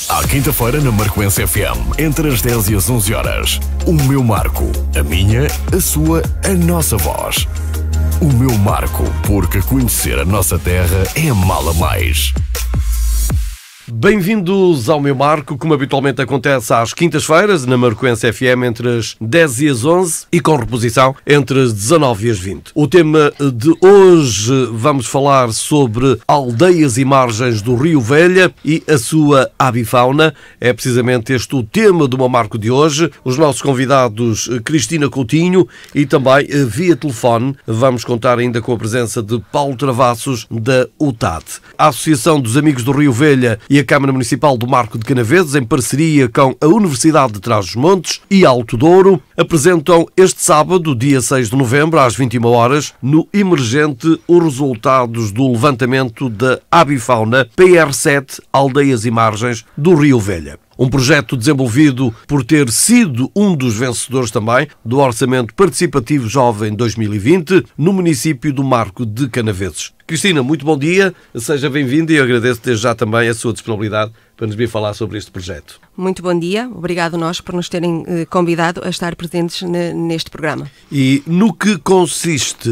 À quinta-feira na Marcoense FM, entre as 10 e as 11 horas. O meu marco, a minha, a sua, a nossa voz. O meu marco, porque conhecer a nossa terra é amá-la mais. Bem-vindos ao meu marco, como habitualmente acontece às quintas-feiras, na Marcoense FM, entre as 10 e as 11 e com reposição entre as 19 e as 20. O tema de hoje vamos falar sobre aldeias e margens do Rio Velha e a sua avifauna. É precisamente este o tema do meu marco de hoje. Os nossos convidados, Cristina Coutinho, e também via telefone vamos contar ainda com a presença de Paulo Travassos, da UTAD. A Associação dos Amigos do Rio Velha e a Câmara Municipal do Marco de Canaveses, em parceria com a Universidade de Trás-os-Montes e Alto Douro, apresentam este sábado, dia 6 de novembro, às 21 horas, no Emergente, os resultados do levantamento da avifauna PR7 Aldeias e Margens do Rio Velha. Um projeto desenvolvido por ter sido um dos vencedores também do Orçamento Participativo Jovem 2020 no município do Marco de Canaveses. Cristina, muito bom dia, seja bem-vinda e agradeço desde já também a sua disponibilidade para nos vir falar sobre este projeto. Muito bom dia, obrigado a nós por nos terem convidado a estar presentes neste programa. E no que consiste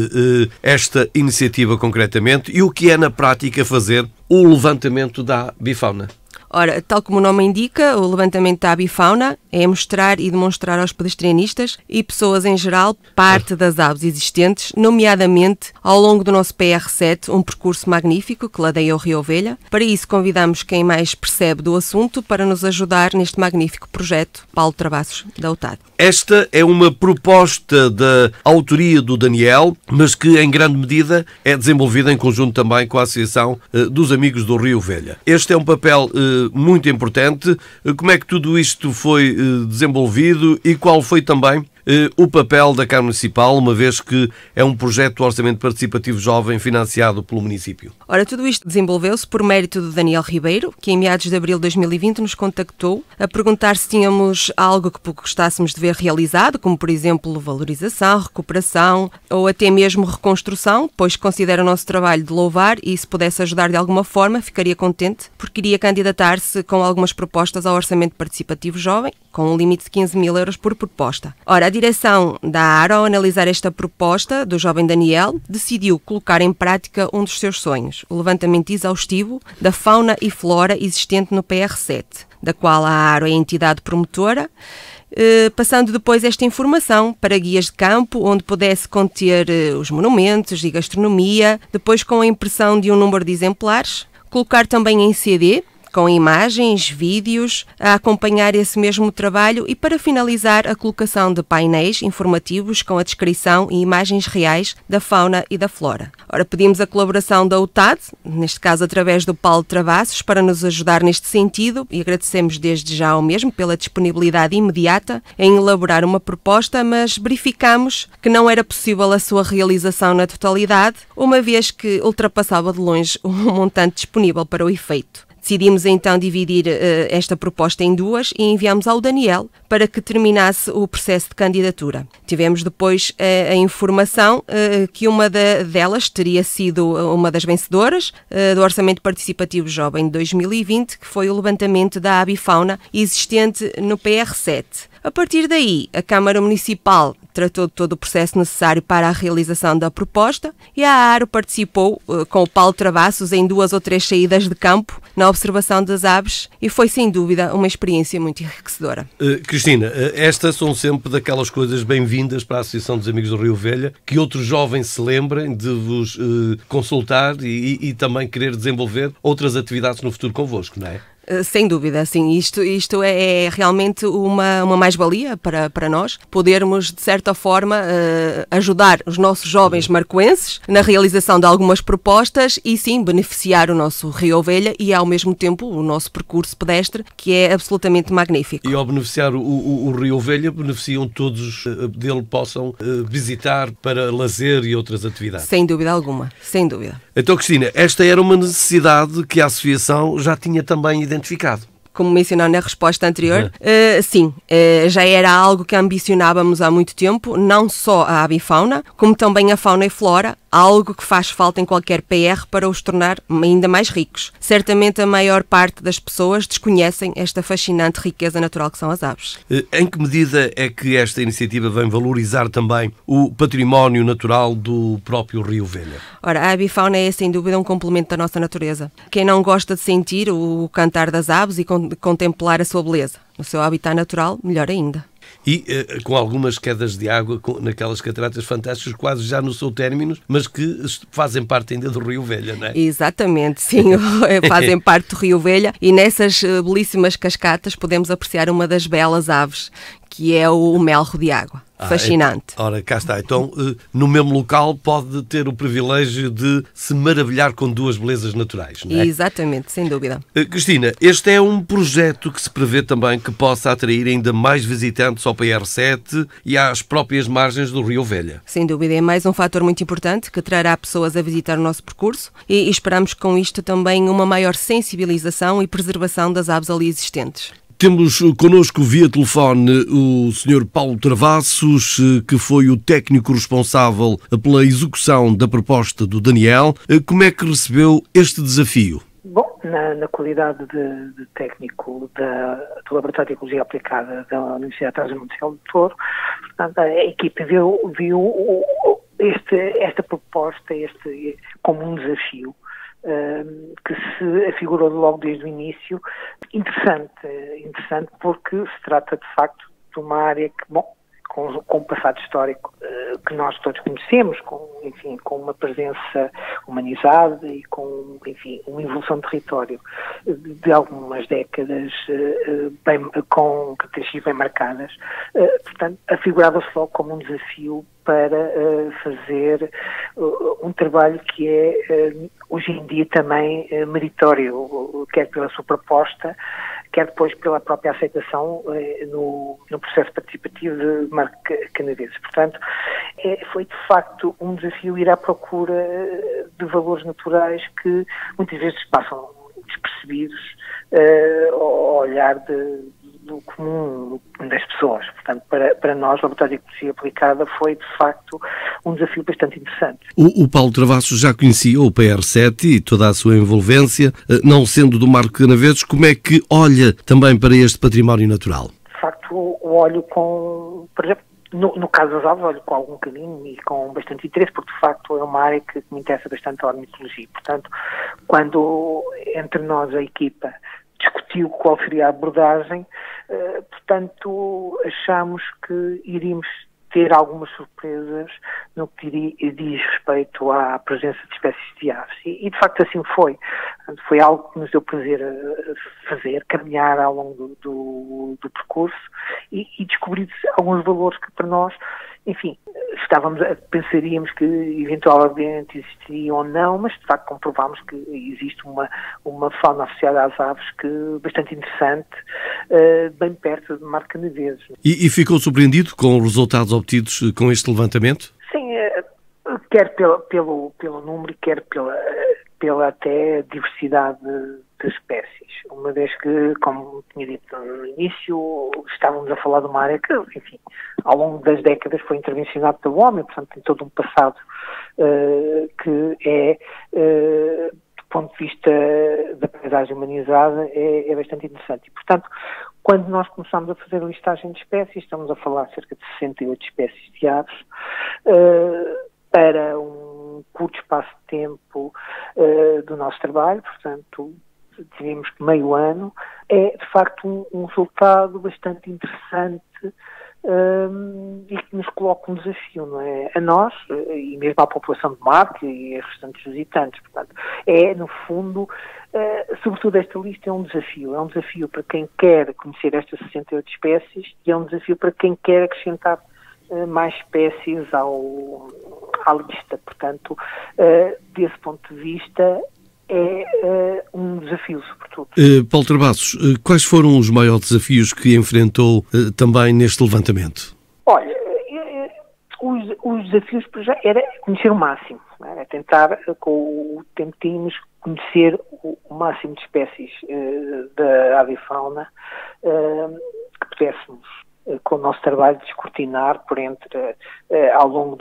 esta iniciativa concretamente e o que é na prática fazer o levantamento da avifauna? Ora, tal como o nome indica, o levantamento da avifauna é mostrar e demonstrar aos pedestrianistas e pessoas em geral parte das aves existentes, nomeadamente ao longo do nosso PR7, um percurso magnífico que ladeia o Rio Velha. Para isso convidamos quem mais percebe do assunto para nos ajudar neste magnífico projeto, Paulo Travassos, da UTAD. Esta é uma proposta da autoria do Daniel, mas que em grande medida é desenvolvida em conjunto também com a Associação dos Amigos do Rio Velha. Este é um papel muito importante. Como é que tudo isto foi desenvolvido e qual foi também o papel da Câmara Municipal, uma vez que é um projeto de Orçamento Participativo Jovem financiado pelo município? Ora, tudo isto desenvolveu-se por mérito do Daniel Ribeiro, que em meados de abril de 2020 nos contactou a perguntar se tínhamos algo que gostássemos de ver realizado, como por exemplo valorização, recuperação ou até mesmo reconstrução, pois considera o nosso trabalho de louvar e se pudesse ajudar de alguma forma ficaria contente, porque iria candidatar-se com algumas propostas ao Orçamento Participativo Jovem, com um limite de 15 mil euros por proposta. Ora, a direção da ARO, ao analisar esta proposta do jovem Daniel, decidiu colocar em prática um dos seus sonhos, o levantamento exaustivo da fauna e flora existente no PR7, da qual a ARO é a entidade promotora, passando depois esta informação para guias de campo, onde pudesse conter os monumentos e gastronomia, depois com a impressão de um número de exemplares, colocar também em CD, com imagens, vídeos, a acompanhar esse mesmo trabalho e, para finalizar, a colocação de painéis informativos com a descrição e imagens reais da fauna e da flora. Ora, pedimos a colaboração da UTAD, neste caso através do Paulo Travassos, para nos ajudar neste sentido e agradecemos desde já ao mesmo pela disponibilidade imediata em elaborar uma proposta, mas verificamos que não era possível a sua realização na totalidade, uma vez que ultrapassava de longe o montante disponível para o efeito. Decidimos então dividir esta proposta em duas e enviámos ao Daniel para que terminasse o processo de candidatura. Tivemos depois a informação que uma delas teria sido uma das vencedoras do Orçamento Participativo Jovem de 2020, que foi o levantamento da avifauna existente no PR7. A partir daí, a Câmara Municipal tratou de todo o processo necessário para a realização da proposta e a ARO participou com o Paulo Travassos em 2 ou 3 saídas de campo na observação das aves e foi sem dúvida uma experiência muito enriquecedora. Cristina, estas são sempre daquelas coisas bem-vindas para a Associação dos Amigos do Rio Velha, que outros jovens se lembrem de vos consultar e também querer desenvolver outras atividades no futuro convosco, não é? Sem dúvida, assim, isto é realmente uma mais-valia para nós, podermos, de certa forma, ajudar os nossos jovens marcoenses na realização de algumas propostas e, sim, beneficiar o nosso Rio Velha e, ao mesmo tempo, o nosso percurso pedestre, que é absolutamente magnífico. E ao beneficiar o Rio Velha, beneficiam todos dele, possam visitar para lazer e outras atividades. Sem dúvida alguma, sem dúvida. Então, Cristina, esta era uma necessidade que a Associação já tinha também identificado. como mencionou na resposta anterior, sim, já era algo que ambicionávamos há muito tempo, não só a avifauna, como também a fauna e flora, algo que faz falta em qualquer PR para os tornar ainda mais ricos. Certamente a maior parte das pessoas desconhecem esta fascinante riqueza natural que são as aves. Em que medida é que esta iniciativa vem valorizar também o património natural do próprio Rio Velha? Ora, a avifauna é sem dúvida um complemento da nossa natureza. Quem não gosta de sentir o cantar das aves e contemplar a sua beleza no seu habitat natural, melhor ainda. E com algumas quedas de água, naquelas cataratas fantásticas, quase já no seu término, mas que fazem parte ainda do Rio Velha, não é? Exatamente, sim, fazem parte do Rio Velha, e nessas belíssimas cascatas podemos apreciar uma das belas aves, que é o melro de água. Fascinante. Ora, cá está. Então, no mesmo local pode ter o privilégio de se maravilhar com duas belezas naturais, não é? Exatamente, sem dúvida. Cristina, este é um projeto que se prevê também que possa atrair ainda mais visitantes ao PR7 e às próprias margens do Rio Velha. Sem dúvida, é mais um fator muito importante que trará pessoas a visitar o nosso percurso e esperamos com isto também uma maior sensibilização e preservação das aves ali existentes. Temos connosco via telefone o Sr. Paulo Travassos, que foi o técnico responsável pela execução da proposta do Daniel. Como é que recebeu este desafio? Bom, na qualidade de técnico do Laboratório de Ecologia Aplicada da Universidade Transmundial de Castelo de Douro, portanto, a equipe viu esta proposta como um desafio que se afigurou logo desde o início. Interessante porque se trata de facto de uma área que, com um passado histórico que nós todos conhecemos, com uma presença humanizada e com, uma evolução de território de algumas décadas com características bem marcadas. Portanto, afigurava-se logo como um desafio para fazer um trabalho que é hoje em dia também meritório, quer pela sua proposta, quer depois pela própria aceitação no processo participativo de marca canadense. Portanto, foi de facto um desafio ir à procura de valores naturais que muitas vezes passam despercebidos ao olhar do comum das pessoas. Portanto, para nós, o Laboratório de Ecologia Aplicada foi, de facto, um desafio bastante interessante. O Paulo Travassos já conhecia o PR7 e toda a sua envolvência, não sendo do Marco Canaveses. Como é que olha também para este património natural? De facto, olho com, por exemplo, no caso das aves, olho com algum carinho e com bastante interesse, porque de facto é uma área que me interessa bastante a ornitologia. Portanto, quando entre nós, a equipa, discutiu qual seria a abordagem, portanto, achamos que iríamos ter algumas surpresas no que diz respeito à presença de espécies de aves. E de facto assim foi. Foi algo que nos deu prazer a fazer, caminhar ao longo do percurso e descobrir alguns valores que para nós, pensaríamos que eventualmente existiriam ou não, mas de facto comprovámos que existe uma fauna associada às aves que bastante interessante, bem perto de Marco Canaveses. E ficou surpreendido com os resultados obtidos com este levantamento? Sim, quer pelo número, quer pela até diversidade de espécies. Uma vez que, como tinha dito no início, estávamos a falar de uma área que, ao longo das décadas foi intervencionada pelo homem, portanto tem todo um passado que é, do ponto de vista da paisagem humanizada, é bastante interessante. E, portanto, quando nós começamos a fazer a listagem de espécies, estamos a falar de cerca de 68 espécies de aves, para um curto espaço de tempo do nosso trabalho, portanto, diríamos que meio ano, é de facto um resultado bastante interessante e que nos coloca um desafio, não é? A nós e mesmo à população de Marco e aos restantes visitantes. Portanto, no fundo, sobretudo esta lista é um desafio para quem quer conhecer estas 68 espécies e é um desafio para quem quer acrescentar mais espécies à lista. Portanto, desse ponto de vista, é um desafio, sobretudo. Paulo Travassos, quais foram os maiores desafios que enfrentou também neste levantamento? Olha, os desafios já era conhecer o máximo, era tentar, com o tempo que tínhamos, conhecer o máximo de espécies da avifauna que pudéssemos, com o nosso trabalho, descortinar por ao longo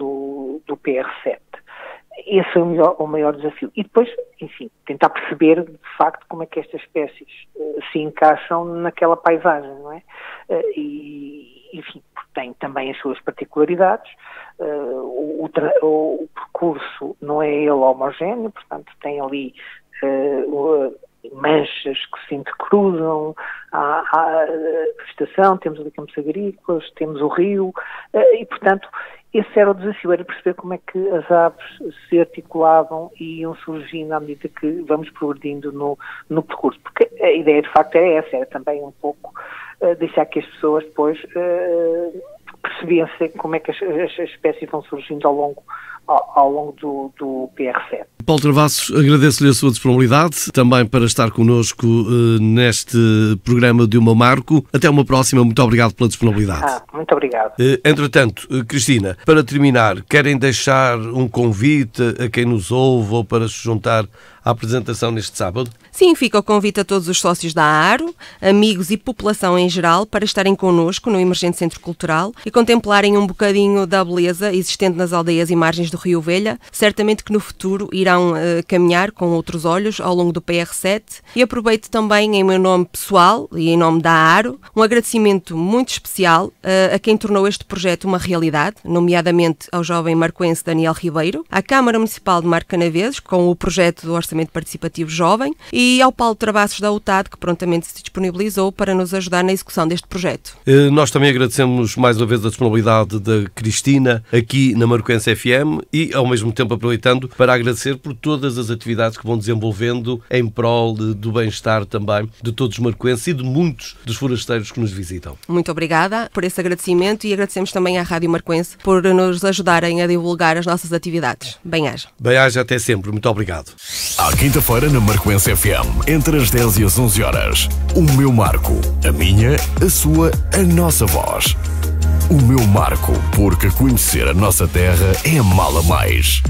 do PR7. esse é o maior desafio. E depois, enfim, tentar perceber, de facto, como é que estas espécies se encaixam naquela paisagem, não é? E, enfim, tem também as suas particularidades. O percurso não é ele homogéneo, portanto, tem ali manchas que se entrecruzam, há vegetação, temos ali campos agrícolas, temos o rio, e, portanto, esse era o desafio, era perceber como é que as aves se articulavam e iam surgindo à medida que vamos progredindo no percurso. Porque a ideia, de facto, era essa, era também um pouco deixar que as pessoas depois percebessem como é que as espécies vão surgindo ao longo do PR7. Paulo Travassos, agradeço-lhe a sua disponibilidade também para estar connosco neste programa de O Meu Marco. Até uma próxima, muito obrigado pela disponibilidade. Muito obrigado. Entretanto, Cristina, para terminar, querem deixar um convite a quem nos ouve ou para se juntar à apresentação neste sábado? Sim, fica o convite a todos os sócios da AARO, amigos e população em geral, para estarem connosco no Emergente Centro Cultural e contemplarem um bocadinho da beleza existente nas aldeias e margens do Rio Velha. Certamente que no futuro irão caminhar com outros olhos ao longo do PR7. E aproveito também, em meu nome pessoal e em nome da AARO, um agradecimento muito especial a quem tornou este projeto uma realidade, nomeadamente ao jovem marcoense Daniel Ribeiro, à Câmara Municipal de Marcanaveses, com o projeto do Orçamento Participativo Jovem, e ao Paulo Travassos da UTAD, que prontamente se disponibilizou para nos ajudar na execução deste projeto. Nós também agradecemos mais uma vez a disponibilidade da Cristina aqui na Marcoense FM e, ao mesmo tempo, aproveitando para agradecer por todas as atividades que vão desenvolvendo em prol do bem-estar também de todos os marcoenses e de muitos dos forasteiros que nos visitam. Muito obrigada por esse agradecimento e agradecemos também à Rádio Marcoense por nos ajudarem a divulgar as nossas atividades. Bem-aja. Bem-aja até sempre. Muito obrigado. À quinta-feira na Marcoense FM, entre as 10 e as 11 horas. O Meu Marco. A minha, a sua, a nossa voz. O Meu Marco, porque conhecer a nossa terra é amá-la mais.